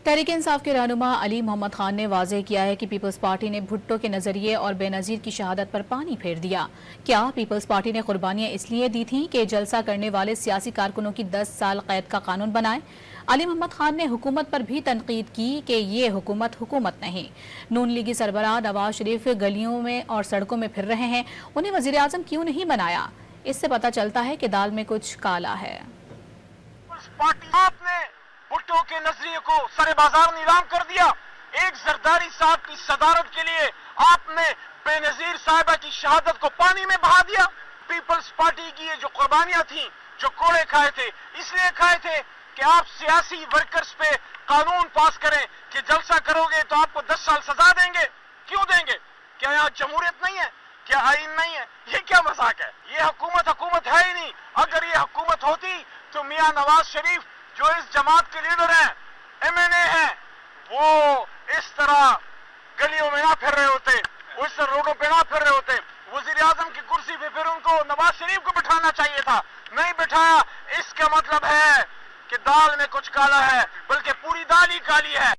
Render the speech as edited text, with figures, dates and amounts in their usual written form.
तहरीक इंसाफ के रहनुमा अली मोहम्मद खान ने वाज़ेह किया है कि पीपल्स पार्टी ने भुट्टो के नजरिए और बेनज़ीर की शहादत पर पानी फेर दिया। क्या पीपल्स पार्टी ने कुर्बानियां इसलिए दी थीं कि जलसा करने वाले सियासी कारकुनों की 10 साल कैद का कानून बनाए? अली मोहम्मद खान ने हुकूमत पर भी तनकीद की कि ये हुकूमत नहीं। नून लीगी सरबराह नवाज शरीफ गलियों में और सड़कों में फिर रहे हैं, उन्हें वज़ीर आज़म क्यों नहीं बनाया? इससे पता चलता है कि दाल में कुछ काला है। भुट्टो के नजरिए को सरे बाजार नीलाम कर दिया। एक जरदारी साहब की सदारत के लिए आपने बेनजीर साहिबा की शहादत को पानी में बहा दिया। पीपल्स पार्टी की ये जो कुर्बानियां थी, जो कोड़े खाए थे, इसलिए खाए थे कि आप सियासी वर्कर्स पे कानून पास करें कि जलसा करोगे तो आपको 10 साल सजा देंगे। क्यों देंगे? क्या यहाँ जमहूरियत नहीं है? क्या आईन नहीं है? ये क्या मजाक है? ये हुकूमत है ही नहीं। अगर ये हुकूमत होती तो मियां नवाज शरीफ जो इस जमात के लीडर हैं, MNA हैं, वो इस तरह गलियों में ना फिर रहे होते, वो इस तरह रोडों पे ना फिर रहे होते। वजीर आजम की कुर्सी पे फिर उनको नवाज शरीफ को बिठाना चाहिए था, नहीं बिठाया। इसका मतलब है कि दाल में कुछ काला है, बल्कि पूरी दाल ही काली है।